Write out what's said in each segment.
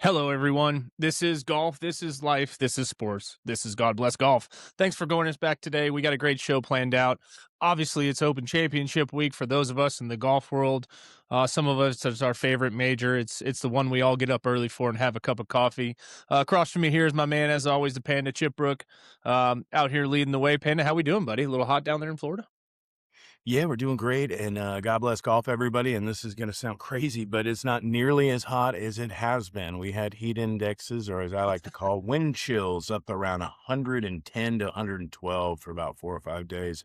Hello, everyone. This is golf. This is life. This is sports. This is God Bless Golf. Thanks for joining us back today. We got a great show planned out. Obviously, it's Open Championship week for those of us in the golf world. Some of us, it's our favorite major. It's the one we all get up early for and have a cup of coffee. Across from me here is my man, as always, the Panda Chipbrook, out here leading the way. Panda, how we doing, buddy? A little hot down there in Florida? Yeah, we're doing great, and God bless golf, everybody. And this is going to sound crazy, but it's not nearly as hot as it has been. We had heat indexes, or as I like to call, wind chills, up around 110 to 112 for about 4 or 5 days.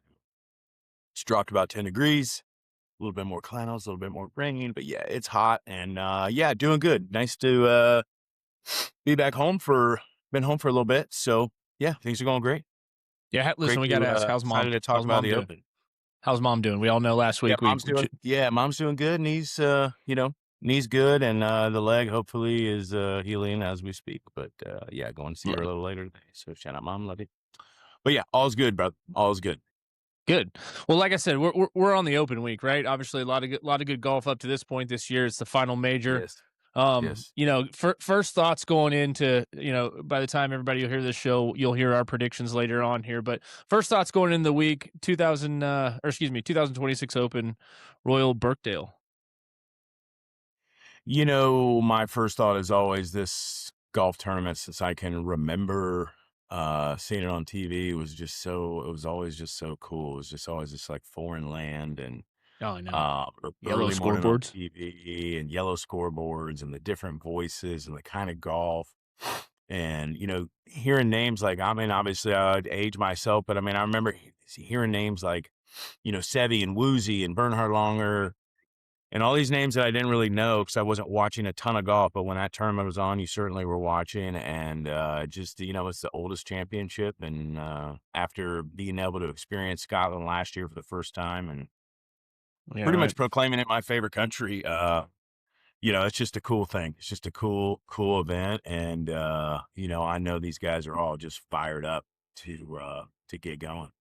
It's dropped about 10 degrees, a little bit more clouds, a little bit more rain, but yeah, it's hot, and yeah, doing good. Nice to be back home been home for a little bit, so yeah, things are going great. Yeah. Listen, Great we got to to ask, how's mom? excited to talk How's about mom the doing? Open. How's mom doing? We all know last Yeah, week we mom's doing good. Knee's good, and the leg hopefully is healing as we speak. But yeah, going to see her a little later today. So shout out, mom, love you. But yeah, all's good, bro. All's good. Good. Well, like I said, we're on the open week, right? Obviously, lot of good golf up to this point this year. It's the final major. Yes, yes. First thoughts going into, by the time everybody will hear this show, you'll hear our predictions later on here. But first thoughts going into the week, 2026 Open, Royal Birkdale. My first thought is always this golf tournament, since I can remember seeing it on TV, it was always just so cool. It was just always this like foreign land, and Oh, I know. Yellow early morning on scoreboards. TV and yellow scoreboards and the different voices and the kind of golf. And, hearing names like, I mean, obviously I'd age myself, but I mean, I remember hearing names like, Seve and Woozy and Bernhard Longer and all these names that I didn't really know because I wasn't watching a ton of golf. But when that tournament was on, you certainly were watching. And it's the oldest championship. And after being able to experience Scotland last year for the first time and Yeah, pretty right. much proclaiming it my favorite country, it's just a cool thing. It's just a cool event. And, I know these guys are all just fired up to get going.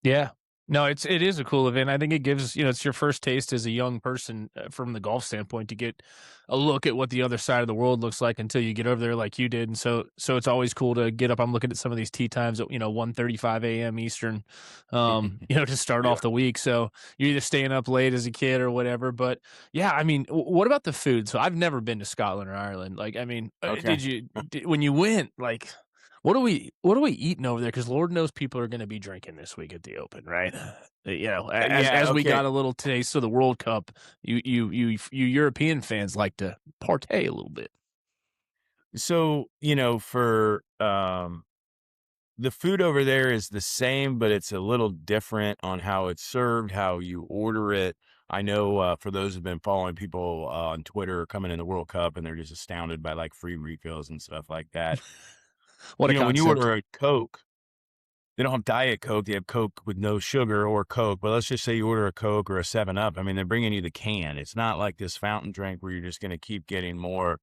Yeah. No, it is a cool event. I think it gives, it's your first taste as a young person from the golf standpoint to get a look at what the other side of the world looks like until you get over there like you did. And so it's always cool to get up. I'm looking at some of these tee times at, 1:35 a.m. Eastern, to start Yeah. off the week. So you're either staying up late as a kid or whatever. But yeah, I mean, what about the food? So I've never been to Scotland or Ireland. Like, I mean, Okay. when you went, like, what are we eating over there? Because Lord knows people are going to be drinking this week at the Open, right? As Yeah. we Okay. got a little taste of the World Cup, you European fans like to partay a little bit. So, for the food over there is the same, but it's a little different on how it's served, how you order it. I know for those who've been following people on Twitter coming in the World Cup, and they're just astounded by like free refills and stuff like that. What a When you concept! order a Coke, they don't have Diet Coke. They have Coke with no sugar or Coke. But let's just say you order a Coke or a 7 Up. I mean, they're bringing you the can. It's not like this fountain drink where you're just going to keep getting more.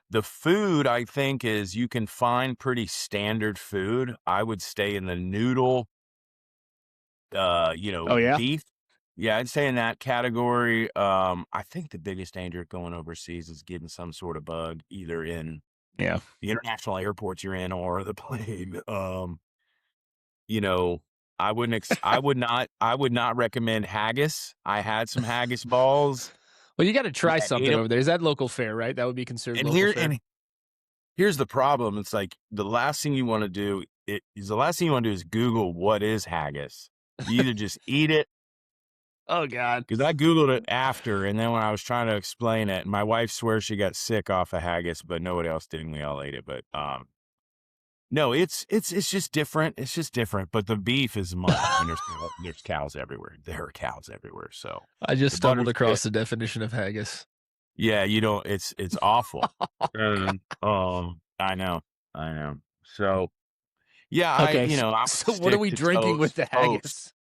The food, I think, is you can find pretty standard food. I would stay in the noodle, Oh yeah, beef. Yeah, I'd say in that category. I think the biggest danger going overseas is getting some sort of bug, either in yeah. the international airports you're in or the plane. You know, I would not recommend haggis. I had some haggis balls Well, you got to and try I ate something them. over there. Is that local fare, right? That would be considered And local here fare. and here's the problem. It's like the last thing you want to do is Google what is haggis. You either just eat it, Oh God. because I Googled it after, and then when I was trying to explain it, my wife swears she got sick off of haggis, but nobody else did, and we all ate it. But no, it's just different. It's just different. But the beef is money. I mean, there's cows everywhere. There are cows everywhere. So I just the stumbled butter's good. across the definition of haggis. Yeah, you don't. It's awful. I know, I know. So yeah, Okay, I'm gonna so what are stick we to drinking with the toast. haggis?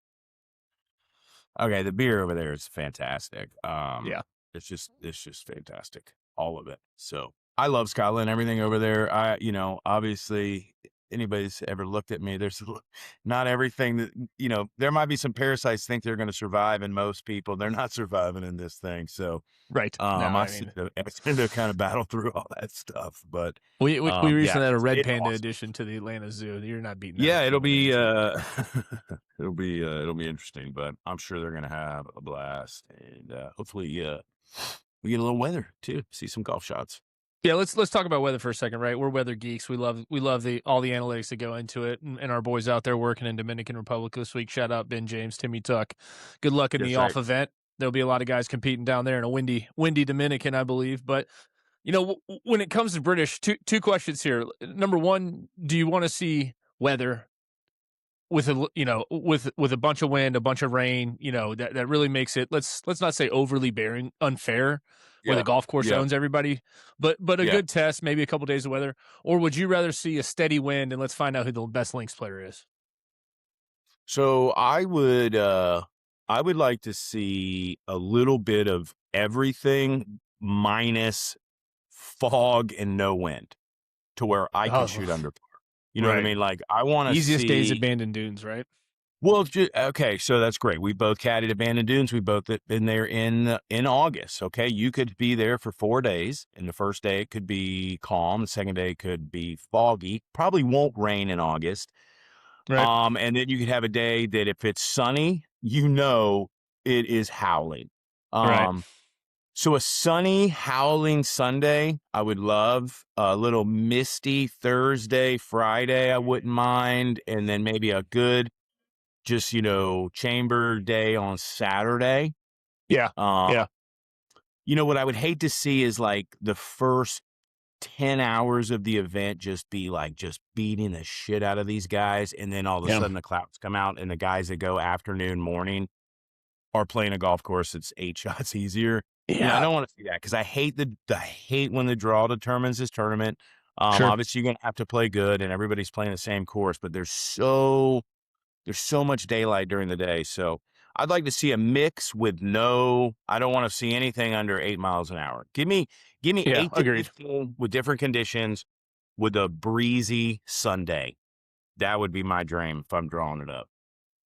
Okay, the beer over there is fantastic. Yeah. It's just fantastic, all of it. So I love Scotland, everything over there. Obviously anybody's ever looked at me, not everything that, there might be some parasites think they're going to survive, and most people, they're not surviving in this thing. So, Right. No, I I seem mean, to, I seem to kind of battle through all that stuff. But, we yeah, recently had a red it's panda awesome. addition to the Atlanta Zoo. You're not beating that Yeah, with it'll anything. be, So it'll be interesting, but I'm sure they're going to have a blast, and hopefully, we get a little weather too, see some golf shots. yeah, let's talk about weather for a second, right? We're weather geeks. We love the all the analytics that go into it, and our boys out there working in Dominican Republic this week. Shout out Ben James, Timmy Tuck. Good luck in Yes, the sir. off event. There'll be a lot of guys competing down there in a windy Dominican, I believe. But when it comes to British, two questions here. Number one, do you want to see weather with with a bunch of wind, a bunch of rain, that really makes it, let's not say overly bearing, unfair, where the Yeah, golf course yeah, owns everybody, but a yeah. good test, maybe a couple days of weather? Or would you rather see a steady wind and let's find out who the best links player is? So I would like to see a little bit of everything minus fog and no wind to where I can Oh, shoot under par. You know what I right. mean? Like I want to Easiest days at see. Bandon Dunes, right? Well, okay, so that's great. We both caddied Abandoned Dunes. We both been there in August. Okay, you could be there for 4 days, and the first day it could be calm. The second day could be foggy. Probably won't rain in August. Right. And then you could have a day that if it's sunny, it is howling. Right. Um, so a sunny, howling Sunday, I would love. A little misty Thursday, Friday, I wouldn't mind. And then maybe a good, just, chamber day on Saturday. Yeah. Uh, Yeah. what I would hate to see is like the first 10 hours of the event just be like just beating the shit out of these guys. And then all of a Yeah. sudden the clouds come out and the guys that go afternoon, morning are playing a golf course that's 8 shots easier. I Yeah. don't want to see that because I hate when the draw determines this tournament. Sure. Obviously you're going to have to play good and everybody's playing the same course, but there's so much daylight during the day. So I'd like to see a mix with I don't want to see anything under 8 miles an hour. Give me Yeah. 8 to Agreed. 15 with different conditions with a breezy Sunday. That would be my dream if I'm drawing it up.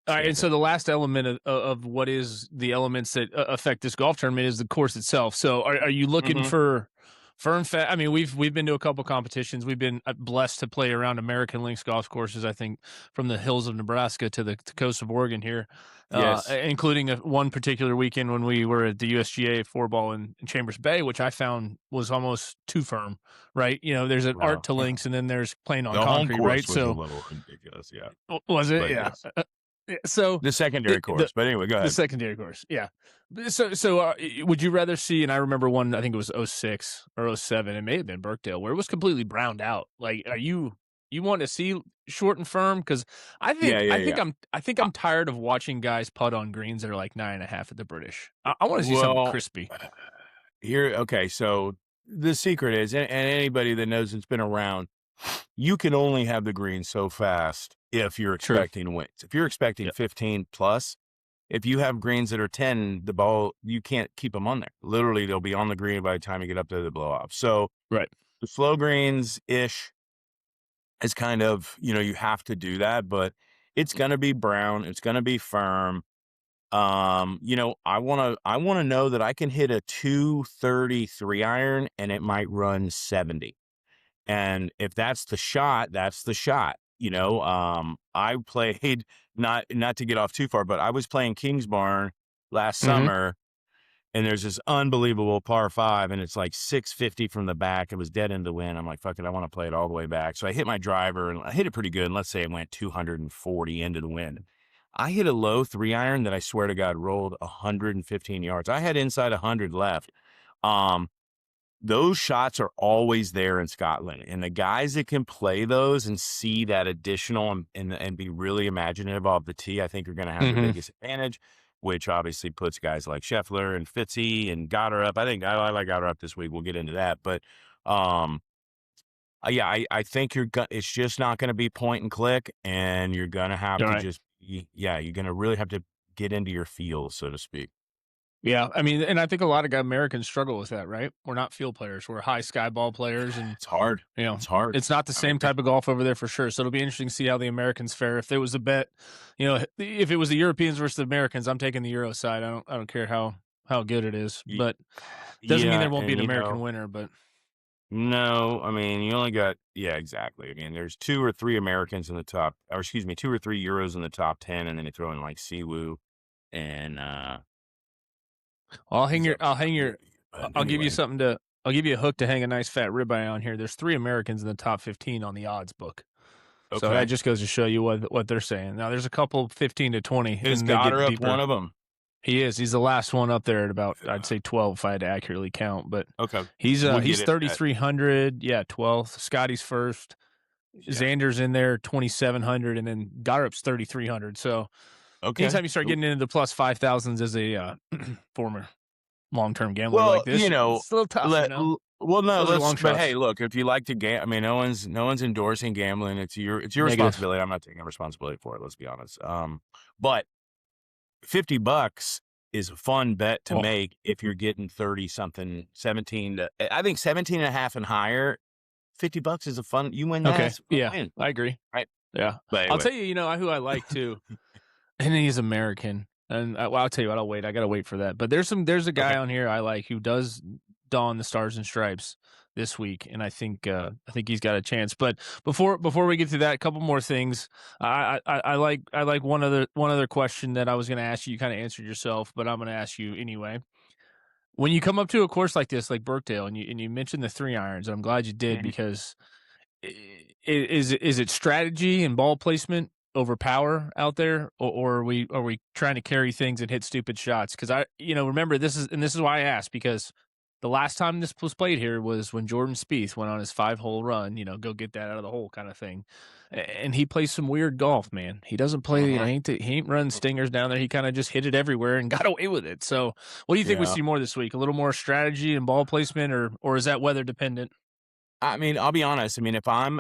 All right, and Stamping so it. the last element of what is the elements that affect this golf tournament is the course itself. So, are you looking Mhm. for firm? I mean, we've been to a couple competitions. We've been blessed to play around American Links golf courses. I think from the hills of Nebraska to the coast of Oregon here, Yes. including one particular weekend when we were at the USGA four ball in Chambers Bay, which I found was almost too firm. Right? There's an art Well, to links, and then there's playing on the home concrete. Right? course was a So, little ridiculous, yeah. was it? But Yeah. yes, Yeah, so the secondary the course. But anyway, go the ahead. secondary course, yeah. So, would you rather see? And I remember one. I think it was '06 or '07. It may have been Birkdale, where it was completely browned out. Like, you want to see short and firm? Because I Yeah, think yeah, I think yeah. I'm I think Uh, I'm tired of watching guys putt on greens that are like 9.5 at the British. I want to see something well, crispy. okay, so the secret is, and anybody that knows it's been around, you can only have the green so fast if you're True. expecting wins. If you're expecting Yeah. 15 plus, if you have greens that are 10, the ball, you can't keep them on there. Literally, they'll be on the green by the time you get up to the blow off. So Right. the slow greens ish is kind of, you have to do that, but it's going to be brown. It's going to be firm. I want to know that I can hit a 233 iron and it might run 70. And if that's the shot, that's the shot. I played not to get off too far, but I was playing Kingsbarn last Hmm. summer and there's this unbelievable par five and it's like 650 from the back. It was dead in the wind. I'm like, fuck it, I want to play it all the way back. So I hit my driver and I hit it pretty good. And let's say it went 240 into the wind. I hit a low 3 iron that I swear to God rolled 115 yards. I had inside 100 left. Um, those shots are always there in Scotland, and the guys that can play those and see that additional and be really imaginative of the tee, I think are going to have the Hmm. biggest advantage, which obviously puts guys like Scheffler and Fitzy and Goddard up. I think I like Goddard up this week. We'll get into that, but um, yeah, I think it's just not going to be point and click, and you're going to have All to right. just, yeah, you're going to really have to get into your feel, so to speak. Yeah, I mean, and I think a lot of Americans struggle with that, right? We're not field players. We're high sky ball players, and It's hard. It's hard. it's not the I mean, same type of golf over there for sure. So it'll be interesting to see how the Americans fare. If there was a bet, if it was the Europeans versus the Americans, I'm taking the Euro side. I don't care how good it is, y- but doesn't mean yeah, there won't be and an American winner. But no, I mean, you only got, yeah, exactly. Again, there's 2 or 3 Americans in the top, or excuse me, 2 or 3 Euros in the top 10, and then you throw in like Siwoo and who's up I'll there hang your, maybe. But I'll give you anyway, something to, I'll give you a hook to hang a nice fat ribeye on here. There's 3 Americans in the top 15 on the odds book. So that okay. just goes to show you what they're saying. Now there's a couple 15 to 20 Is and they get Goddard one deeper. of them? He is. He's the last one up there at about I'd say 12 if I had to accurately count, but Okay. he's We'll get he's into that. 3,300, yeah, 12th. Scotty's first. Yeah. Xander's in there 2,700 and then Goddard's 3,300. So Okay. anytime you start getting into the plus 5,000s as a former long-term gambler Well, like this, it's a little tough, well, no, Those are long but hey, shots. look, if you like to I mean, no one's endorsing gambling. It's your Negative. responsibility. I'm not taking responsibility for it. Let's be honest. But $50 is a fun bet to Well, make if you're getting 30 something, 17 to, I think 17 and a half and higher. $50 is a fun, you win that, okay. it's a fun Yeah, win, I agree. right? Yeah. But I'll anyway, tell you, who I like too. And he's American. And I'll tell you what, I'll wait. I got to wait for that. But there's a guy okay. on here I like who does don the stars and stripes this week, and I think he's got a chance. But before we get to that, a couple more things. I like one other question that I was going to ask you. You kind of answered yourself, but I'm going to ask you anyway. When you come up to a course like this, like Birkdale, and you mentioned the 3 irons, and I'm glad you did Mhm. because is it strategy and ball placement over power out there, or are we trying to carry things and hit stupid shots? Because remember this is why I asked, because the last time this was played here was when Jordan Spieth went on his 5-hole run, go get that out of the hole kind of thing, and he plays some weird golf, man. He doesn't play, Mhm. he ain't running stingers down there. He kind of just hit it everywhere and got away with it. So, what do you think we Yeah. see more this week? A little more strategy and ball placement, or is that weather dependent? I mean, I'll be honest. I mean, if I'm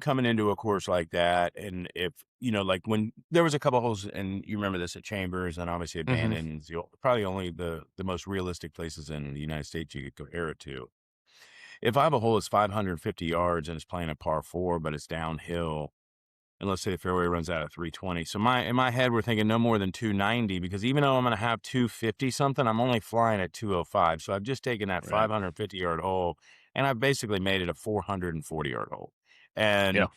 coming into a course like that, and if like when there was a couple holes, and you remember this at Chambers, and obviously at Hmm. Bandon's, probably only the most realistic places in the United States you could compare it to. If I have a hole that's 550 yards and it's playing a par 4, but it's downhill, and let's say the fairway runs out at 320, so in my head we're thinking no more than 290, because even though I'm going to have 250 something, I'm only flying at 205. So I've just taken that Right. 550-yard hole, and I've basically made it a 440-yard hole. Yeah. And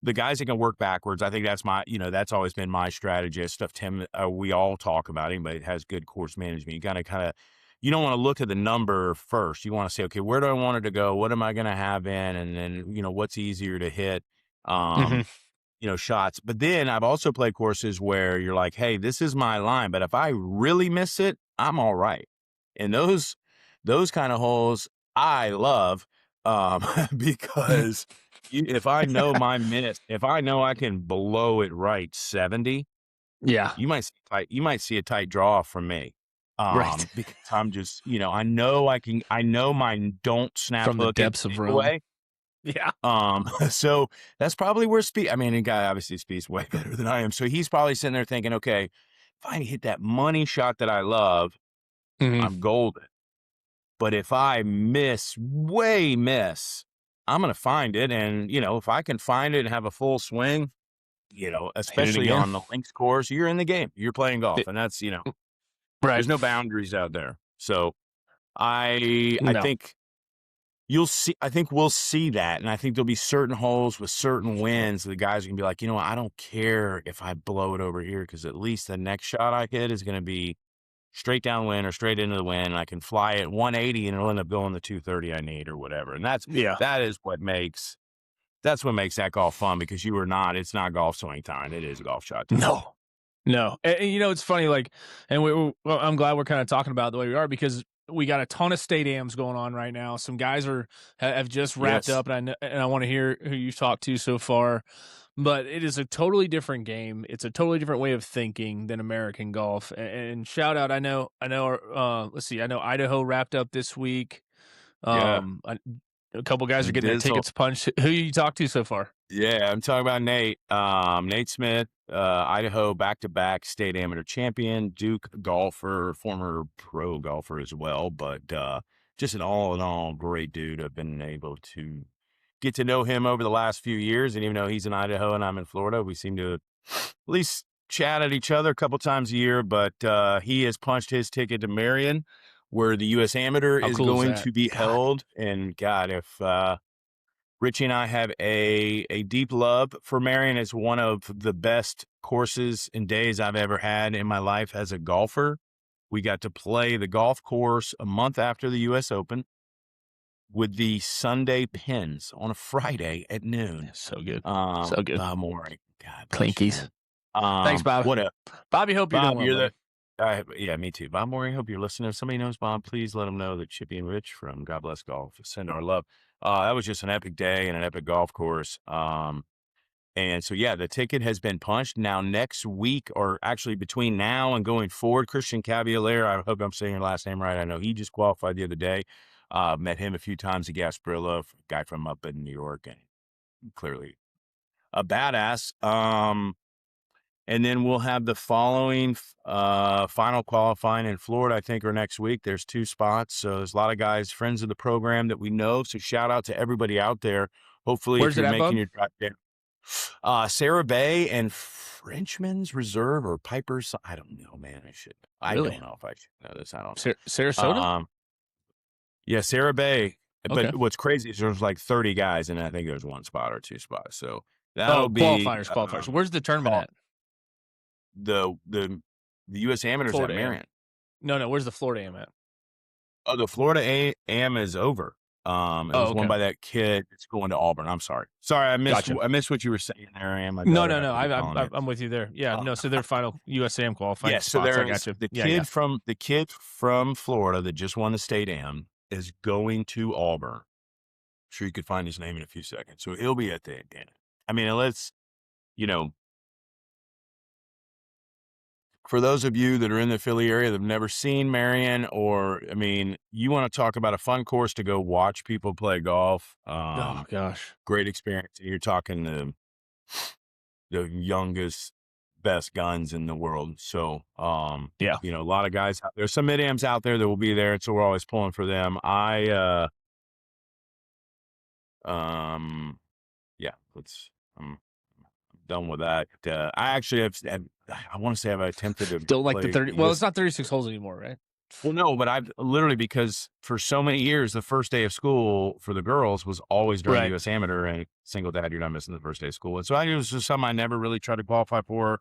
the guys that can work backwards, I think that's that's always been my strategy. Stuff Tim, we all talk about. Anybody that has good course management, you got to you don't want to look at the number first. You want to say, okay, where do I want it to go? What am I going to have in? And then, what's easier to hit? Hmm. Um, shots. But then I've also played courses where you're like, hey, this is my line, but if I really miss it, I'm all right. And those kind of holes I love, because if I know my minutes, if I know I can blow it right 70, Yeah. you might see a tight draw from me. Right. Because I'm just, I know my don't snap From the hook it depths of room. takeaway. Yeah. So that's probably where I mean, the guy obviously speeds way better than I am. So he's probably sitting there thinking, okay, if I hit that money shot that I love, Hmm. I'm golden. But if I miss, I'm going to find it. And, if I can find it and have a full swing, Hit it especially again. on the links course, you're in the game, you're playing golf. It- And that's, right. there's no boundaries out there. So I No. think I think we'll see that, and I think there'll be certain holes with certain winds. The guys are gonna be like, I don't care if I blow it over here, because at least the next shot I hit is gonna be straight downwind or straight into the wind. And I can fly at 180, and it'll end up going the 230 I need or whatever. And Yeah. that's what makes that golf fun, because it's not golf swing time. It is golf shot time. No. No. And it's funny, like, and well, I'm glad we're kind of talking about it the way we are, because we got a ton of stadiums going on right now. Some guys have just wrapped Yes. up, and I want to hear who you've talked to so far. But it is a totally different game. It's a totally different way of thinking than American golf. And shout out, let's see, I know Idaho wrapped up this week. Yeah. A couple guys are getting their Dizzle. tickets punched. Who you talked to so far? Yeah, I'm talking about Nate. Nate Smith. Idaho back-to-back state amateur champion, Duke golfer, former pro golfer as well, but just an all-in-all great dude. I've been able to get to know him over the last few years, and even though he's in Idaho and I'm in Florida, we seem to at least chat at each other a couple times a year. But he has punched his ticket to Marion, where the U.S. Amateur How is cool is going that? to be God. held. And God, if Richie and I have a deep love for Marion. It's one of the best courses and days I've ever had in my life as a golfer. We got to play the golf course a month after the U.S. Open with the Sunday pins on a Friday at noon. So good. So good. Bob Mooring. God bless Clinkies. you, man. Thanks, Bob. What up? Bobby, hope you're doing Bob, well, you're buddy. yeah, me too. Bob Mooring, hope you're listening. If somebody knows Bob, please let them know that Chippy and Rich from God Bless Golf send our love. That was just an epic day and an epic golf course. And so, yeah, the ticket has been punched. Now, next week, or actually between now and going forward, Christian Cavalier, I hope I'm saying your last name right. I know he just qualified the other day. Met him a few times at Gasparilla, guy from up in New York, and clearly a badass. And then we'll have the following final qualifying in Florida, I think, or next week. There's 2 spots. So there's a lot of guys, friends of the program that we know. So shout out to everybody out there. Hopefully, Where's if you're it at, making bub? your drive down, Sarah Bay and Frenchman's Reserve or Piper's. I don't know, man. I Really? don't know if I should know this. I don't know. Sarasota? Yeah, Sarah Bay. Okay. But what's crazy is there's like 30 guys, and I think there's 1 spot or 2 spots. So that'll be qualifiers. Where's the tournament at? the U.S. Amateurs Florida at AM. Marion. No. Where's the Florida AM at? Oh, the Florida AM is over. It was won by that kid. It's going to Auburn. I'm sorry. I missed. Gotcha. I missed what you were saying there. No. I'm with you there. Yeah. No. So their final USAM qualifying Yeah. So spots. I there's got you. the kid from Florida that just won the state AM is going to Auburn. I'm sure you could find his name in a few seconds. So he'll be at the end. I mean, for those of you that are in the Philly area that have never seen Marion, or, I mean, you want to talk about a fun course to go watch people play golf. Oh, gosh. Great experience. You're talking the youngest, best guns in the world. So, Yeah. a lot of guys. There's some mid-ams out there that will be there, so we're always pulling for them. I'm done with that. I actually I want to say I've attempted to Don't like the 30. Well, it's not. not 36 holes anymore, right? Well, no, but I've literally, because for so many years, the first day of school for the girls was always during the U.S. Amateur, and single dad, you're not missing the first day of school. And so it was just something I never really tried to qualify for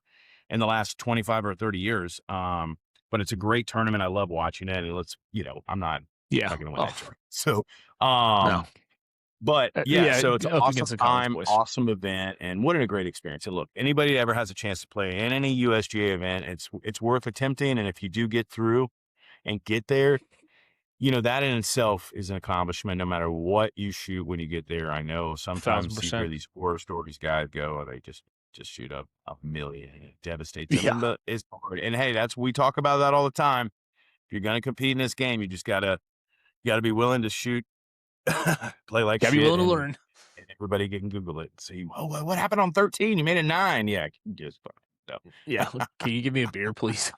in the last 25 or 30 years. But it's a great tournament. I love watching it. And I'm not going to win that tournament. So, No. but so it's an up awesome against the college time, boys. awesome event, and what a great experience. And look, anybody that ever has a chance to play in any USGA event, it's worth attempting. And if you do get through and get there, that in itself is an accomplishment, no matter what you shoot when you get there. I know sometimes you hear these horror stories, guys go, they just shoot up a million and it devastates them. But it's hard. And hey, we talk about that all the time. If you're going to compete in this game, you just gotta be willing to shoot, play like shit. Gotta be willing to learn. And everybody can Google it and see, what happened on 13? You made it 9. Yeah. Just Yeah. Can you give me a beer, please?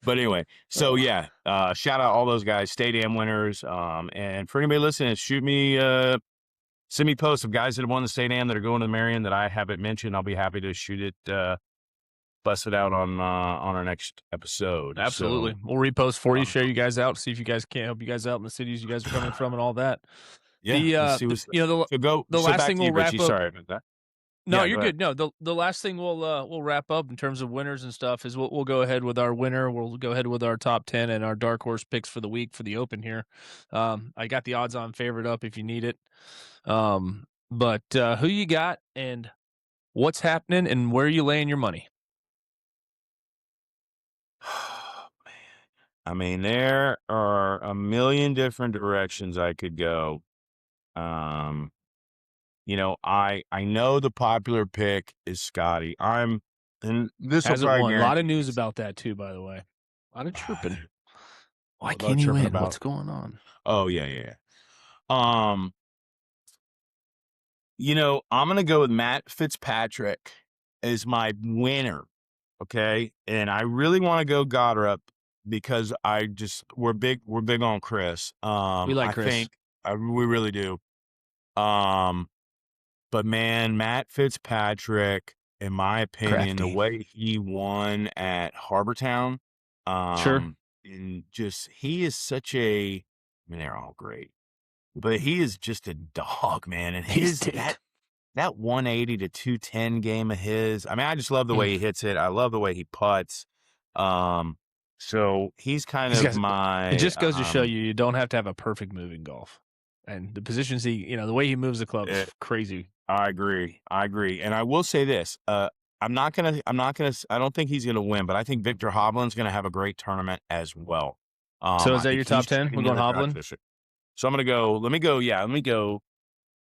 But anyway, so shout out all those guys, stadium winners. And for anybody listening, send me posts of guys that have won the stadium that are going to Marion that I haven't mentioned. I'll be happy to shoot it, bust it out on our next episode. Absolutely. So, we'll repost for you, share you guys out, see if you guys can't help you guys out in the cities you guys are coming from and all that. Yeah. The last thing we'll wrap up. Sorry about that. No, you're good. No, the last thing we'll wrap up in terms of winners and stuff is we'll go ahead with our winner. We'll go ahead with our top 10 and our dark horse picks for the week for the Open here. I got the odds on favorite up if you need it. But who you got and what's happening and where are you laying your money? I mean, there are a million different directions I could go. I know the popular pick is Scotty. And this will probably a lot of news about that too, by the way. A lot of chirping. Why can't he win? What's going on? Oh yeah. I'm gonna go with Matt Fitzpatrick is my winner. Okay. And I really want to go Goddard because we're big on Chris. We like I Chris. think we really do. But man, Matt Fitzpatrick, in my opinion, the Crafty. way he won at Harbortown, Sure. and just he is such a, I mean, they're all great, but he is just a dog, man. And He's his big. that 180 to 210 game of his, I mean, I just love the way he hits it. I love the way he putts. So he's kind of It my just goes to show you don't have to have a perfect move in golf. And the positions the way he moves the club is crazy. I agree. And I will say this, I don't think he's gonna win, but I think Victor Hovland's gonna have a great tournament as well. So is I that think your top he's 10? checking We're in going the draft Hovland? this year. So let me go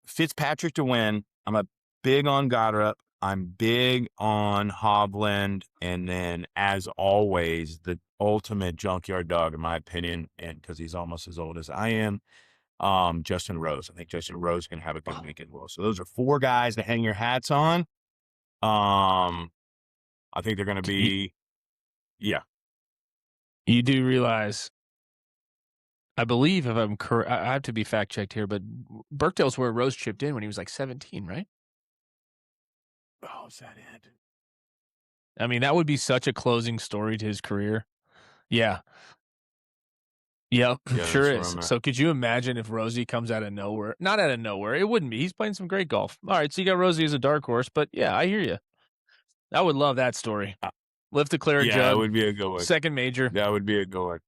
Fitzpatrick to win. I'm a big on Goddard. I'm big on Hovland, and then as always, the ultimate junkyard dog, in my opinion, and because he's almost as old as I am, Justin Rose. I think Justin Rose can have a good week as well. So those are 4 guys to hang your hats on. I think they're going to be, yeah. You do realize, I believe if I'm correct, I have to be fact checked here, but Birkdale's where Rose chipped in when he was like 17, right? Oh, is that it? I mean, that would be such a closing story to his career. Yeah. Yep, Yeah, sure that's where is. I'm at. So could you imagine if Rosie comes out of nowhere? Not out of nowhere. It wouldn't be. He's playing some great golf. All right, so you got Rosie as a dark horse, but yeah, I hear you. I would love that story. Lift the Claret Yeah, it jug, would be a good one. second major. That would be a good one.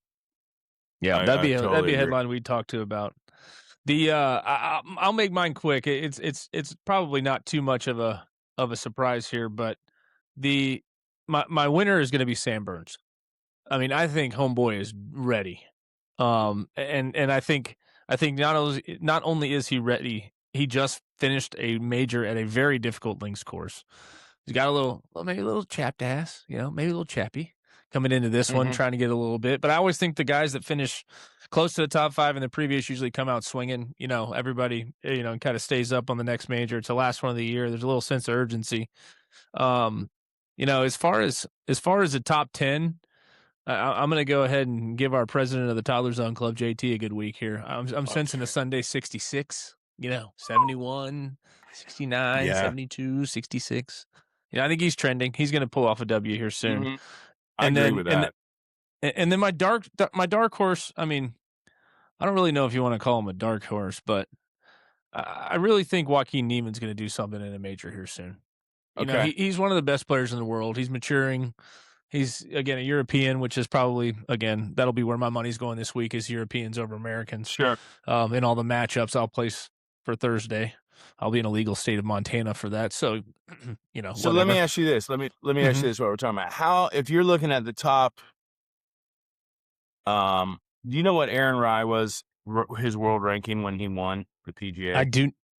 Yeah, I that'd be totally a agree. headline we'd talk to about. I'll make mine quick. It's probably not too much of a surprise here, but my winner is going to be Sam Burns. I mean, I think homeboy is ready. And I think not only is he ready, he just finished a major at a very difficult links course. He's got maybe a little chapped ass, maybe a little chappy coming into this one, trying to get a little bit. But I always think the guys that finish close to the top 5 in the previous usually come out swinging. Everybody, kind of stays up on the next major. It's the last one of the year. There's a little sense of urgency. As far as the top 10, I'm going to go ahead and give our president of the Toddler Zone Club, JT, a good week here. I'm sensing a Sunday 66, 71, 69, 72, 66. I think he's trending. He's going to pull off a W here soon. I agree with that. And then my dark horse, I mean, I don't really know if you want to call him a dark horse, but I really think Joaquin Neiman's going to do something in a major here soon. He's one of the best players in the world. He's maturing. He's, again, a European, which is probably, again, that'll be where my money's going this week is Europeans over Americans. Sure. In all the matchups I'll place for Thursday. I'll be in a legal state of Montana for that. So, So whatever. let me ask you this. Let me ask you this, what we're talking about. How, if you're looking at the top, do you know what Aaron Rai was, his world ranking when he won the PGA?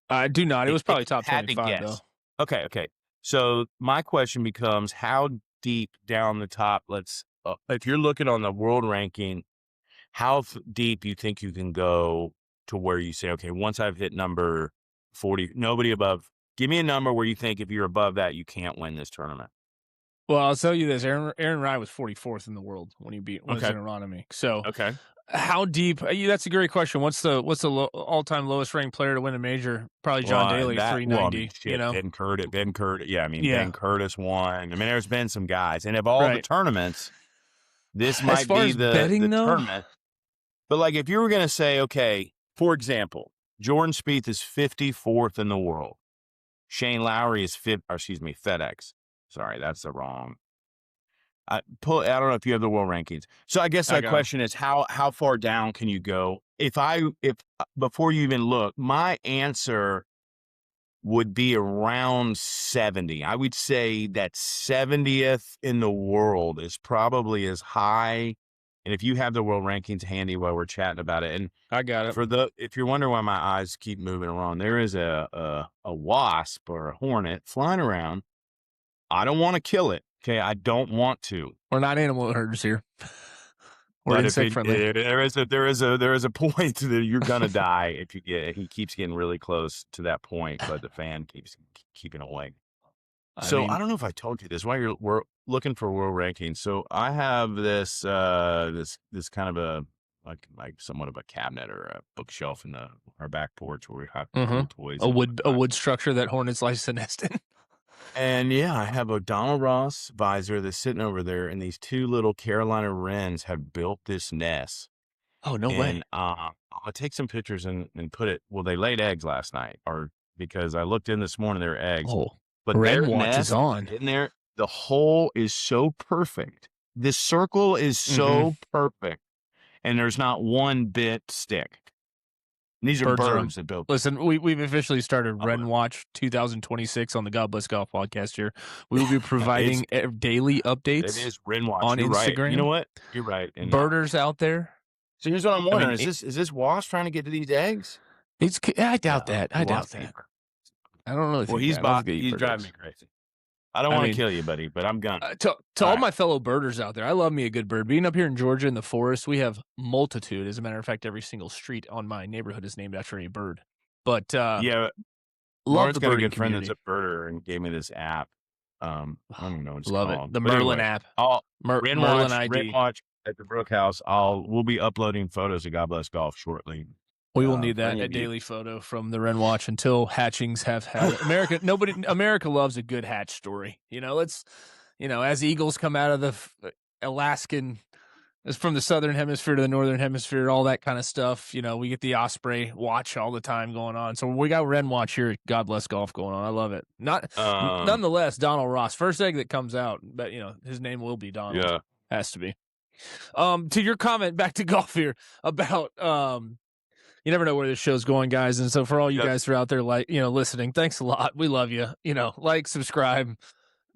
I do not. It was probably top 25, though. Okay. So my question becomes, how deep down the top, if you're looking on the world ranking, how deep you think you can go to where you say, okay, once I've hit number 40, nobody above, give me a number where you think if you're above that, you can't win this tournament. Well, I'll tell you this. Aaron Rai was 44th in the world when he beat Aronimi. So how deep? That's a great question. What's the all-time lowest ranked player to win a major? Probably John Daly, 390. Ben Curtis. Yeah, I mean, Ben Curtis won. I mean, there's been some guys, and of all the tournaments, this might be the tournament. But like, if you were going to say, okay, for example, Jordan Spieth is 54th in the world. Shane Lowry is FedEx. Sorry, that's the wrong. I don't know if you have the world rankings. So I guess my question is, how far down can you go? If before you even look, my answer would be around 70. I would say that 70th in the world is probably as high. And if you have the world rankings handy while we're chatting about it, and I got it. If you're wondering why my eyes keep moving around, there is a wasp or a hornet flying around. I don't want to kill it. Okay, I don't want to. We're not animal herders here. We're insect friendly. There is a point that you're gonna die if he keeps getting really close to that point, but the fan keeps keeping away. I So I mean, don't know if I told you this while we're looking for world rankings. So I have this kind of a like somewhat of a cabinet or a bookshelf in our back porch where we have cool toys a and wood a whatnot. wood structure that hornets like to nest in. And yeah, I have a Donald Ross visor that's sitting over there, and these two little Carolina Wrens have built this nest. Oh, no And way. I'll take some pictures and put it. Well, they laid eggs last night, or because I looked in this morning, they were eggs. Oh, But Wren their watch is nest on. in there, the hole is so perfect. This circle is Mhm. so perfect, and there's not one bit stick. And these are Birds are on. birds that built. Listen, we've officially started Oh, Wren Watch 2026 on the God Bless Golf podcast here. We will be it's providing daily it updates is Wren Watch. on You're right. You know Instagram. what? You're right. And Birders out there. so here's what I'm I wondering: mean, is this wasp trying to get to these eggs? I doubt No, that. he I doubt wants to eat that. birds. I don't really Well, think that. I don't think they eat he's bird driving eggs. me crazy. I don't I want to mean, kill you, buddy, but I'm gonna. to All all right. my fellow birders out there, I love me a good bird. Being up here in Georgia in the forest, we have multitude. As a matter of fact, every single street on my neighborhood is named after a bird. But Yeah, love Lauren's the got a birding good friend that's community. a birder and gave me this app. I don't know what it's Love it. called, The but Merlin anyway, app. I'll Merlin ID. Watch at the Brook House. We'll be uploading photos of God Bless Golf shortly. We will need For that any a of you. daily photo from the Wren Watch until hatchings have had America. America loves a good hatch story. As eagles come out of the Alaskan, it's from the southern hemisphere to the northern hemisphere, all that kind of stuff. We get the Osprey Watch all the time going on. So we got Wren Watch here at God Bless Golf going on. I love it. Nonetheless, Donald Ross, first egg that comes out, but his name will be Donald. Yeah. Has to be. To your comment, back to golf here about you never know where this show's going, guys. And so for all you Yep. guys who are out there, listening, thanks a lot. We love you. Like, subscribe.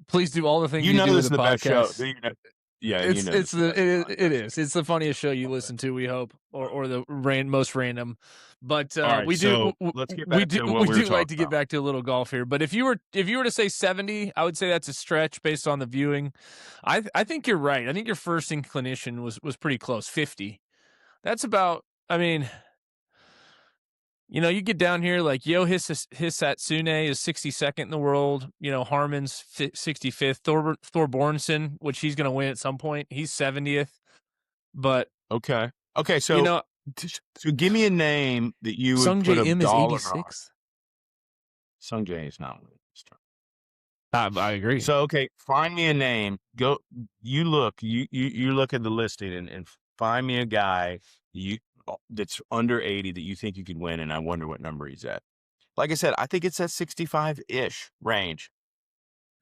Please do all the things You you know do this with is the the best show. podcast. Yeah, you It's know it's this is the the best it podcast. is. It's the funniest show you listen to, we hope, or the most random. But All right, we do so let's get back to what we we were do like talking to get about. back to a little golf here. But if you were to say 70, I would say that's a stretch based on the viewing. I think you're right. I think your first inclination was pretty close. 50. That's about. I mean, you get down here like Hisatsune is 62nd in the world. Harmon's 65th. Thorbornson, which he's going to win at some point. He's 70th. But Okay. So you know, so give me a name that you would Sung put J a M is dollar on. 86th. Sung J is not one. I agree. So okay, find me a name. Go. You look. You look at the listing and find me a guy that's under 80 that you think you could win, and I wonder what number he's at. Like I said, I think it's that 65-ish range.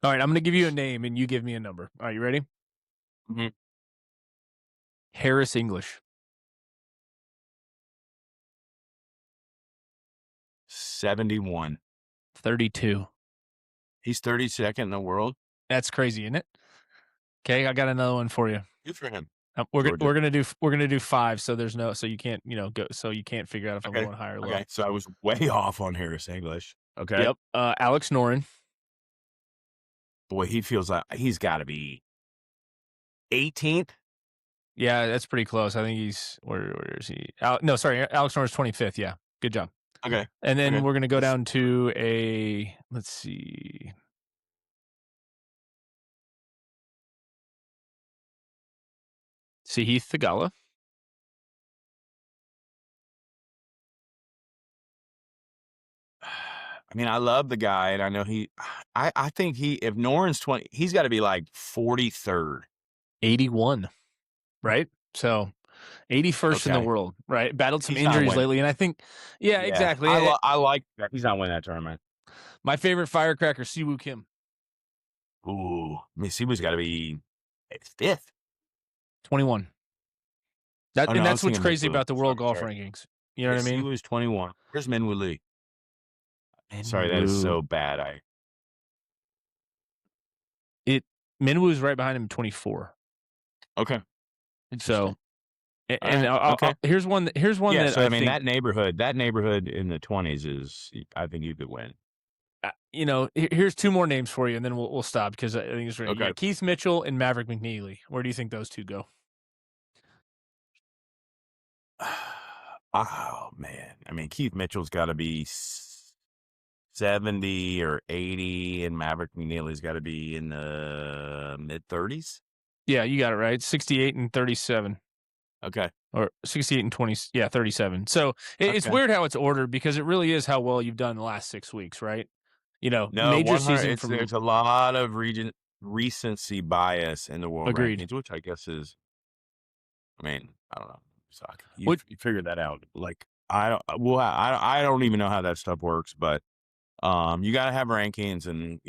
All right, I'm going to give you a name and you give me a number. Are you ready? Mm-hmm. Harris English. 71. 32. He's 32nd in the world. That's crazy, isn't it? Okay, I got another one for you. Good for him. We're gonna do 5, so there's no, so you can't go, so you can't figure out if I'm Okay. going high or low. Okay, so I was way off on Harris English. Okay. Yep. Alex Noren. Boy, he feels like he's got to be 18th. Yeah, that's pretty close. I think he's where is he? No, sorry, Alex Noren's 25th. Yeah, good job. Okay. And then Okay. we're gonna go down to let's see. Heath Thagala. I mean, I love the guy, and I know I think if Noren's 20, he's got to be like 43rd. 81, right? So 81st in the world, right? Battled some injuries lately, and I think, yeah. Exactly. I like that. He's not winning that tournament. My favorite firecracker, Siwoo Kim. Ooh, I mean, Siwoo's got to be 5th. 21. And that's what's crazy about the world golf Sorry. rankings. You know what I mean? Siwoo's 21. Where's Minwoo Lee? Sorry, that is so bad. Minwoo's right behind him, 24. Okay. So, and okay. here's one. Yeah, that so I mean think, that neighborhood in the 20s is, I think you could win. here's 2 more names for you, and then we'll stop because I think it's ready. Okay. Keith Mitchell and Maverick McNeely. Where do you think those 2 go? Oh man, I mean Keith Mitchell's got to be 70 or 80, and Maverick McNeely's got to be in the mid-30s. Yeah, you got it right. 68 and 37. Okay. Or 68 and 20. Yeah, 37. So it's Okay. weird how it's ordered because it really is how well you've done the last 6 weeks, right? No, Major 100. season It's from there's a lot of recency bias in the world agreed. rankings, which I guess is, I mean, I don't know. Suck. You What? you figured that out. Like I don't. Well, I don't even know how that stuff works, but you got to have rankings, and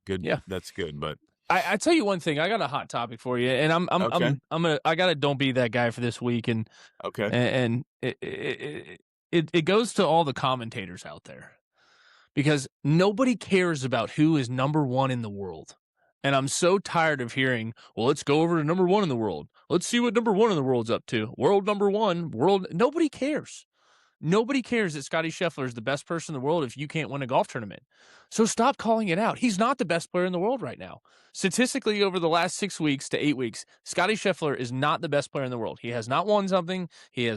good. Yeah. That's good, but I tell you one thing. I got a hot topic for you, and okay, I gotta don't be that guy for this week, and okay. and it goes to all the commentators out there because nobody cares about who is number one in the world. And I'm so tired of hearing, well, let's go over to number one in the world. Let's see what number one in the world's up to. World number one, world. Nobody cares. Nobody cares that Scotty Scheffler is the best person in the world if you can't win a golf tournament. So stop calling it out. He's not the best player in the world right now. Statistically, over the last 6 weeks to 8 weeks, Scotty Scheffler is not the best player in the world. He has not won something. He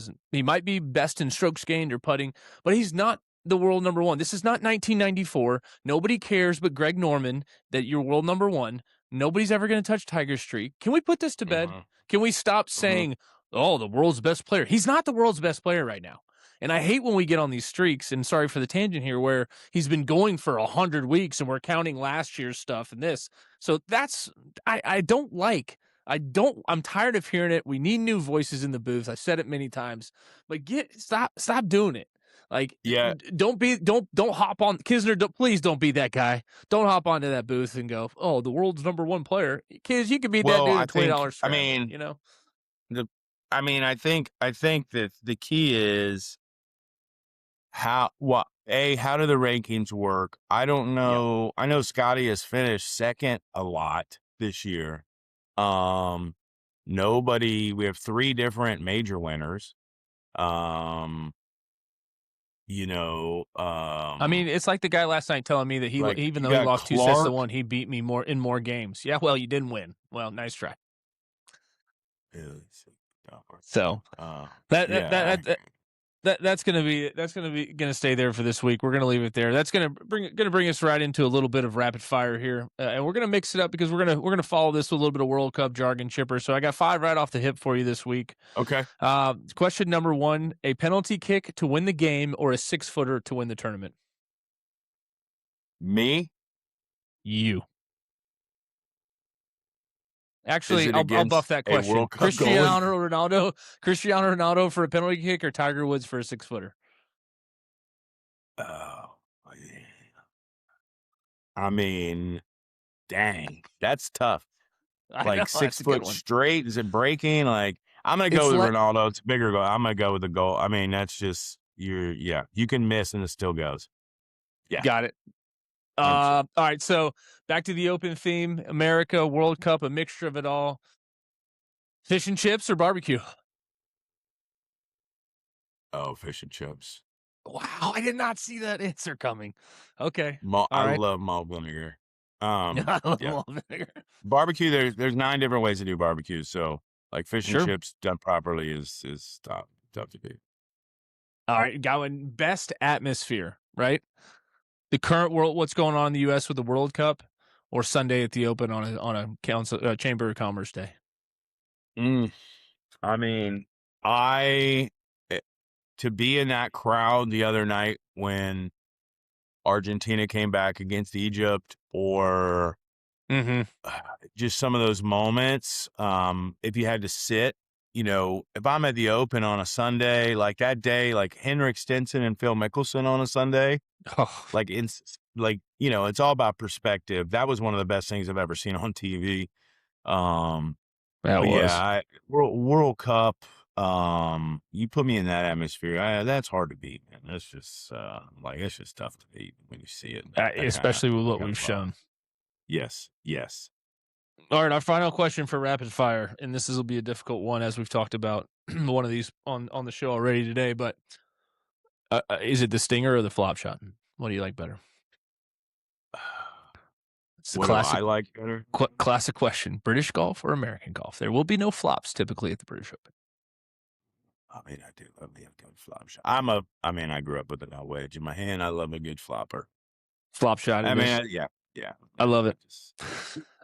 might be best in strokes gained or putting, but he's not the world number one. This is not 1994. Nobody cares but Greg Norman that you're world number one. Nobody's ever going to touch Tiger's streak. Can we put this to bed? Mm-hmm. Can we stop Mm-hmm. saying, oh, the world's best player? He's not the world's best player right now. And I hate when we get on these streaks, and sorry for the tangent here, where he's been going for 100 weeks and we're counting last year's stuff and this. So that's, I don't like, I'm tired of hearing it. We need new voices in the booth. I've said it many times, but stop doing it. Like, Yeah. don't hop on Kisner. Please don't be that guy. Don't hop onto that booth and go, oh, the world's number one player. Kids, you can beat that Well, dude I at $20 think. I scramble, mean, you know? I think that the key is how do the rankings work? I don't Yeah. know. I know Scotty has finished second a lot this year. We have 3 different major winners. I mean, it's like the guy last night telling me that like even you though he got lost 2 sets to Clark. 1, he beat me in more games. Yeah, well, you didn't win. Well, nice try. So Yeah. that's gonna stay there for this week. We're gonna leave it there. That's gonna bring us right into a little bit of rapid fire here, and we're gonna mix it up because we're gonna follow this with a little bit of World Cup jargon, Chipper. So I got 5 right off the hip for you this week. Okay. Question number 1: a penalty kick to win the game or a 6-footer to win the tournament? Me? You. Is Actually, it I'll against buff that a question. World Cup goalie? Cristiano Ronaldo for a penalty kick or Tiger Woods for a 6-footer? Oh, yeah. I mean, dang, that's tough. I know, Like 6 that's a good foot one. straight. Is it breaking? Like I'm gonna go with Ronaldo. It's a bigger goal. I'm gonna go with the goal. I mean, that's just you can miss and it still goes. Yeah. Got it. All right, so back to the open theme. America, World Cup, a mixture of it all. Fish and chips or barbecue? Oh, fish and chips. Wow, I did not see that answer coming. Okay. I All right. love malt vinegar. I love Yeah. malt vinegar. Barbecue, there's 9 different ways to do barbecue. So like fish and Sure. chips done properly is tough to beat. All right, going best atmosphere, right? The current world, what's going on in the U.S. with the World Cup, or Sunday at the Open on a Chamber of Commerce day? I mean, to be in that crowd the other night when Argentina came back against Egypt, or just some of those moments. If you had to sit, if I'm at the Open on a Sunday, like that day, like Henrik Stenson and Phil Mickelson on a Sunday, it's all about perspective. That was one of the best things I've ever seen on TV. World Cup. You put me in that atmosphere. That's hard to beat, man. That's just it's just tough to beat when you see it, especially with what we've shown. Yes. All right, our final question for rapid fire, and this will be a difficult one as we've talked about one of these on the show already today. But is it the stinger or the flop shot? What do you like better? What do I like better? Classic question: British golf or American golf? There will be no flops typically at the British Open. I mean, I do love the good flop shot. I grew up with a wedge in my hand. I love a good flopper. Flop shot I it mean, is. yeah, I yeah. love I it. just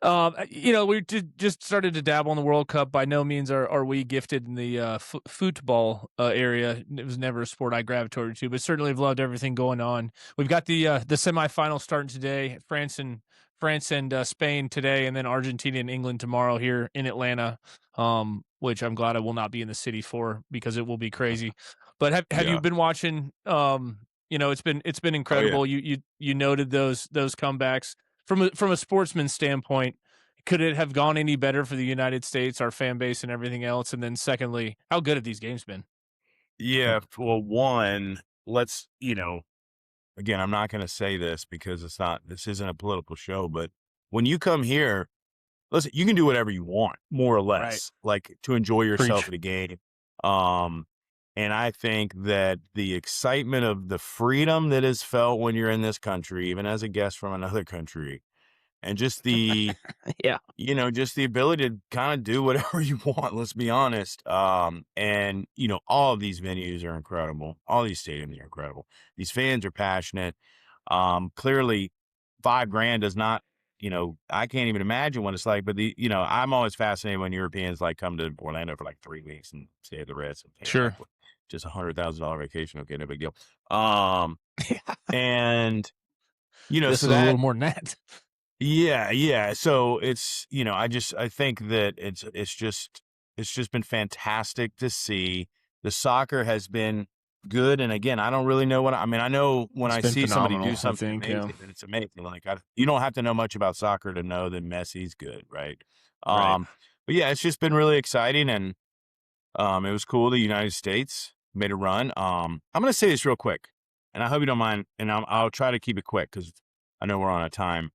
We just started to dabble in the World Cup. By no means are we gifted in the football area. It was never a sport I gravitated to, but certainly have loved everything going on. We've got the semifinal starting today. France and Spain today, and then Argentina and England tomorrow here in Atlanta. Which I'm glad I will not be in the city for because it will be crazy. But have you yeah. been watching? It's been Oh yeah. incredible. You noted those comebacks from a sportsman standpoint, could it have gone any better for the United States, our fan base, and everything else? And then, secondly, how good have these games been? Yeah. Well, one, let's again, I'm not going to say this because this isn't a political show, but when you come here, listen, you can do whatever you want, more or Right. less, like to enjoy yourself Preach. at a game. Um, and I think that the excitement of the freedom that is felt when you're in this country, even as a guest from another country, and just Yeah. just the ability to kind of do whatever you want, let's be honest. And all of these venues are incredible. All these stadiums are incredible. These fans are passionate. Clearly 5 grand does not, I can't even imagine what it's like, but I'm always fascinated when Europeans like come to Orlando for like 3 weeks and stay at the Ritz and pay like Sure. just $100,000 vacation. Okay, no big deal. Um, and This so is a that little more than that. yeah, yeah. So I think that it's just been fantastic to see. The soccer has been good, and again, I don't really know I mean. I know when It's I been see somebody do phenomenal, I something think. Yeah. amazing, that it's amazing. Like you don't have to know much about soccer to know that Messi's good, right? Right. But yeah, it's just been really exciting, and it was cool. The United States made a run. I'm gonna say this real quick, and I hope you don't mind, and I'll try to keep it quick because I know we're on a time.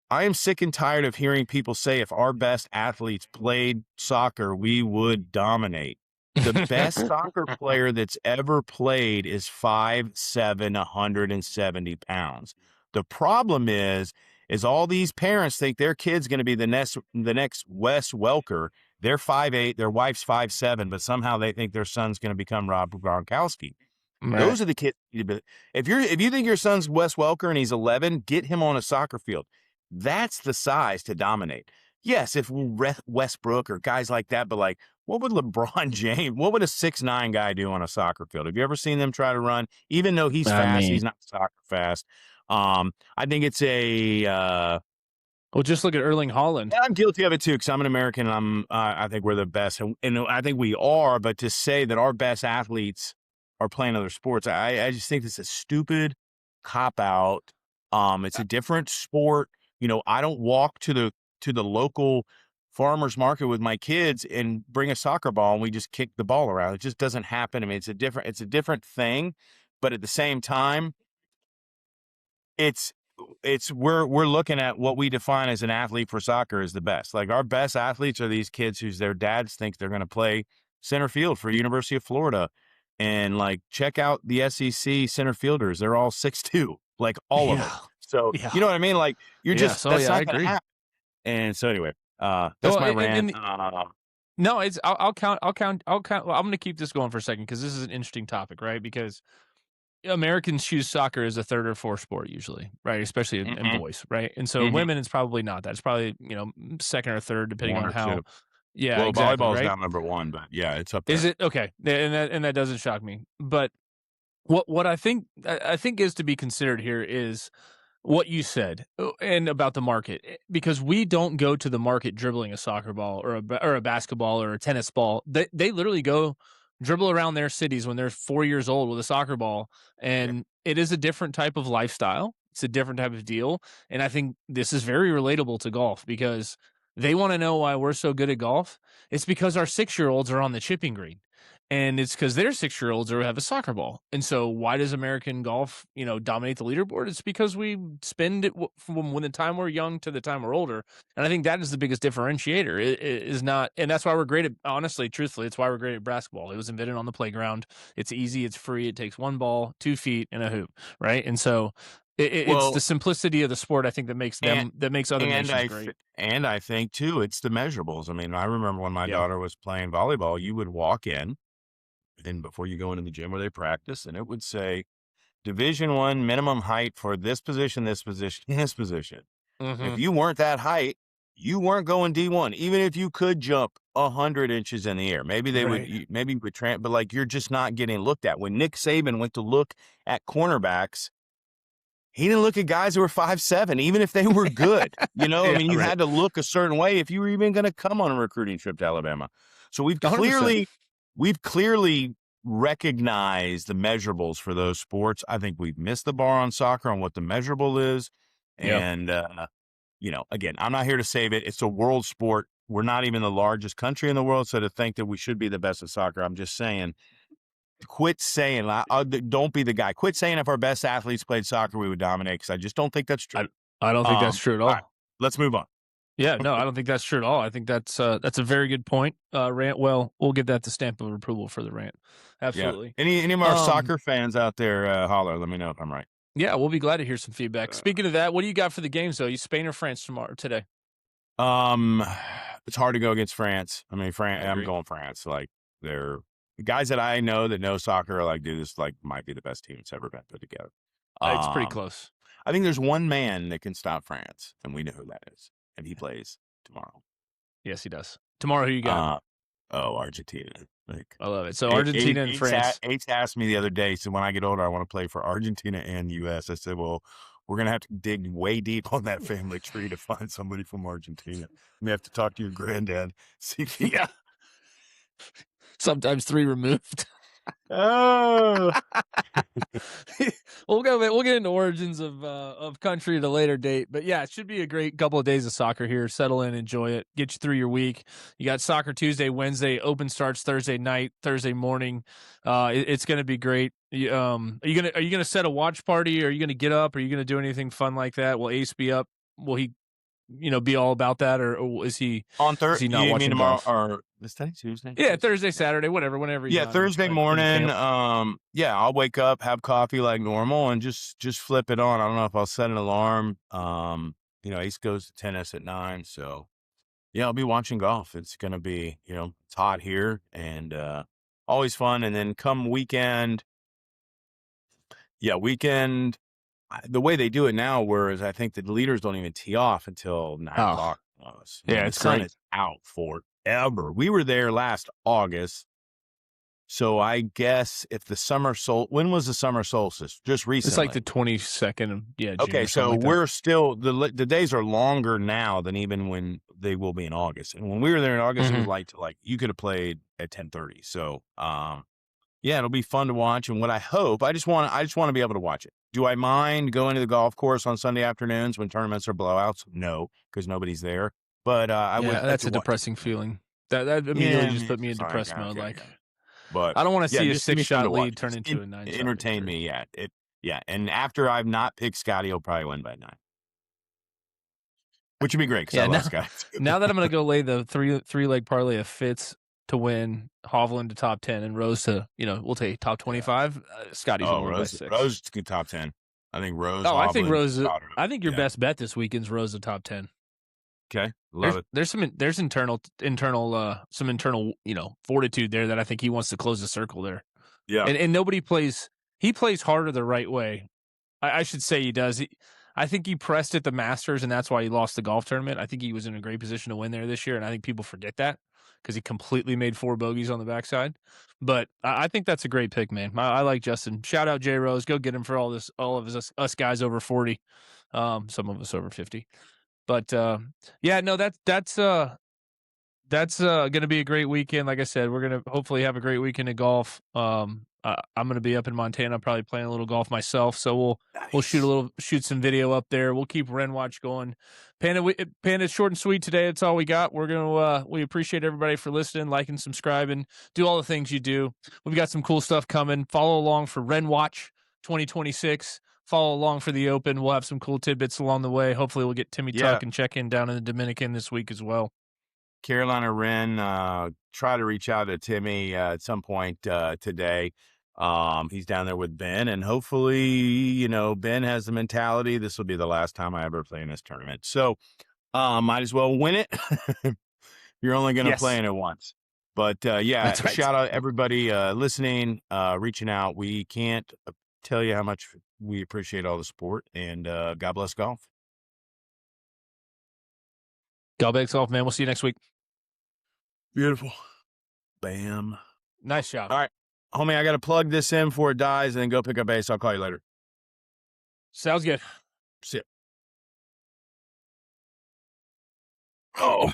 I am sick and tired of hearing people say if our best athletes played soccer, we would dominate. The best soccer player that's ever played is 5'7", 170 pounds. The problem is all these parents think their kid's going to be the next Wes Welker. They're 5'8", their wife's 5'7", but somehow they think their son's going to become Rob Gronkowski. Right. Those are the kids. If you think your son's Wes Welker and he's 11, get him on a soccer field. That's the size to dominate. Yes, if Westbrook or guys like that, but like, what would LeBron James, what would a 6'9" guy do on a soccer field? Have you ever seen them try to run? Even though he's I fast, mean, he's not soccer fast. I think it's well, just look at Erling Haaland. and I'm guilty of it too, because I'm an American. I think we're the best, and I think we are. But to say that our best athletes are playing other sports, I just think it's a stupid cop out. It's a different sport. I don't walk to the local farmers market with my kids and bring a soccer ball and we just kick the ball around. It just doesn't happen. I mean, it's a different thing, but at the same time, it's we're looking at what we define as an athlete for soccer is the best. Like our best athletes are these kids whose their dads think they're going to play center field for University of Florida, and like check out the SEC center fielders. They're all 6'2", like all of them. Yeah. So Yeah. you know what I mean? Like Yes. Oh, that's yeah. I not going to agree. happen. And so anyway, that's Well, my and, rant. and no, it's I'll count. I'll count. I'll count. Well, I'm going to keep this going for a second because this is an interesting topic, right? Because Americans choose soccer as a third or fourth sport usually, right? Especially in hmm boys, right? And so hmm women, it's probably not that. It's probably second or third, depending one on or two. how. Yeah, Well, exactly, volleyball is right. now number one, but yeah, it's up Is there. it okay? And that doesn't shock me. But what I think is to be considered here is what you said and about the market because we don't go to the market dribbling a soccer ball or a basketball or a tennis ball. They literally go dribble around their cities when they're 4 years old with a soccer ball, Yeah. and it is a different type of lifestyle. It's a different type of deal, and I think this is very relatable to golf because they want to know why we're so good at golf. It's because our 6-year-olds are on the chipping green. And it's because their 6-year-olds have a soccer ball. And so why does American golf, dominate the leaderboard? It's because we spend it from when the time we're young to the time we're older. And I think that is the biggest differentiator. It is not, and that's why we're great at, honestly, truthfully, it's why we're great at basketball. It was invented on the playground. It's easy. It's free. It takes one ball, 2 feet, and a hoop. Right. And so it's the Well, simplicity of the sport, I think, and that makes other and nations I great. and I think too, it's the measurables. I mean, I remember when my Yeah. daughter was playing volleyball, you would walk in, and before you go into the gym where they practice, and it would say Division I minimum height for this position, this position, this position. If Mhm. you weren't that height, you weren't going D1, even if you could jump 100 inches in the air. Maybe they would, Right. maybe you would but like you're just not getting looked at. When Nick Saban went to look at cornerbacks, he didn't look at guys who were 5'7", even if they were good. You know, I Yeah, mean, you right. had to look a certain way if you were even going to come on a recruiting trip to Alabama. So 100%. we've clearly recognized the measurables for those sports. I think we've missed the bar on soccer on what the measurable is. Yeah. And, you know, again, I'm not here to save it. It's a world sport. We're not even the largest country in the world. So to think that we should be the best at soccer, I'm just saying, quit saying, don't be the guy. Quit saying if our best athletes played soccer, we would dominate, because I just don't think that's true. I don't think that's true at All right, all. let's move on. Yeah, no, I don't think that's true at all. I think that's a very good point. Rant. Well, we'll give that the stamp of approval for the rant. Yeah. Absolutely. Any of our soccer fans out there, holler. Let me know if I'm right. Yeah, we'll be glad to hear some feedback. Speaking of that, what do you got for the games though? You Spain or France today? It's hard to go against France. I mean, I I'm agree. going France. Like, they're the guys that I know that know soccer are like, dude, this like might be the best team that's ever been put together. It's pretty Um, close. I think there's one man that can stop France, and we know who that is, and he plays tomorrow. Yes, he does. Tomorrow, who you got? Argentina. Like, I love it. So Argentina and France. H asked me the other day, so when I get older, I want to play for Argentina and U.S. I said, well, we're going to have to dig way deep on that family tree to find somebody from Argentina. We have to talk to your granddad. See if he... Yeah. Sometimes 3 removed. Oh. We'll get into origins of country at a later date, but yeah, it should be a great couple of days of soccer here. Settle in, enjoy it, get you through your week. You got soccer Tuesday, Wednesday, open starts Thursday night, Thursday morning. It's going to be great. Are you gonna set a watch party? Are you gonna get up? Are you gonna do anything fun like that? Will Ace be up? Will he, be all about that, or is he On is Thursday, he not you watching mean tomorrow, golf? or is today Tuesday? Yeah, Thursday, Saturday, whenever he's Yeah, not Thursday in morning. camp. Yeah, I'll wake up, have coffee like normal, and just flip it on. I don't know if I'll set an alarm. Ace goes to tennis at 9, so yeah, I'll be watching golf. It's gonna be, it's hot here, and always fun. And then come weekend, the way they do it now, whereas I think the leaders don't even tee off until 9 o'clock. Yeah, The it's sun great. is out forever. We were there last August. So I guess if when was the summer solstice? Just recently. It's like the 22nd of June. Okay, or so like we're still the days are longer now than even when they will be in August. And when we were there in August, it was light to like you could have played at 10:30. So yeah, it'll be fun to watch. And what I hope, I just want to be able to watch it. Do I mind going to the golf course on Sunday afternoons when tournaments are blowouts? No, because nobody's there. But I would. that's a depressing feeling. That immediately just put me in depressed mode. Like, but I don't want to see a just give me something 6-shot to watch. lead turn Just into a 9-shot. entertain me. Yeah. And after I've not picked Scotty, he'll probably win by 9. Which would be great because I love Scotty too. Now that I'm going to go lay the three leg parlay of Fitz to win, Hovland to top 10, and Rose to, we'll take top 25. Scotty's going to win by 6. Rose to top 10. I think Rose. Oh, I think Hovland, Rose. I think your best bet this weekend's Rose to top 10. Okay, love it. There's internal fortitude there that I think he wants to close the circle there. Yeah, and nobody plays. He plays harder the right way. I should say he does. I think he pressed at the Masters, and that's why he lost the golf tournament. I think he was in a great position to win there this year, and I think people forget that because he completely made 4 bogeys on the backside. But I think that's a great pick, man. I like Justin. Shout out J Rose. Go get him for all of us guys over 40. Some of us over 50. But yeah, no, that's going to be a great weekend. Like I said, we're going to hopefully have a great weekend of golf. I'm going to be up in Montana, probably playing a little golf myself. So we'll shoot some video up there. We'll keep Wren Watch going. Panda's short and sweet today. That's all we got. We appreciate everybody for listening, liking, subscribing, do all the things you do. We've got some cool stuff coming. Follow along for Wren Watch 2026. Follow along for the Open. We'll have some cool tidbits along the way. Hopefully we'll get Timmy Tuck and check in down in the Dominican this week as well. Carolina Wren, try to reach out to Timmy at some point today. He's down there with Ben, and hopefully, Ben has the mentality, this will be the last time I ever play in this tournament. So might as well win it. You're only going to play in it once. But shout out everybody listening, reaching out. We can't tell you how much we appreciate all the support, and God bless golf. God bless golf, man. We'll see you next week. Beautiful. Bam. Nice job. All right. Homie, I got to plug this in before it dies and then go pick up ace. I'll call you later. Sounds good. See ya. Oh.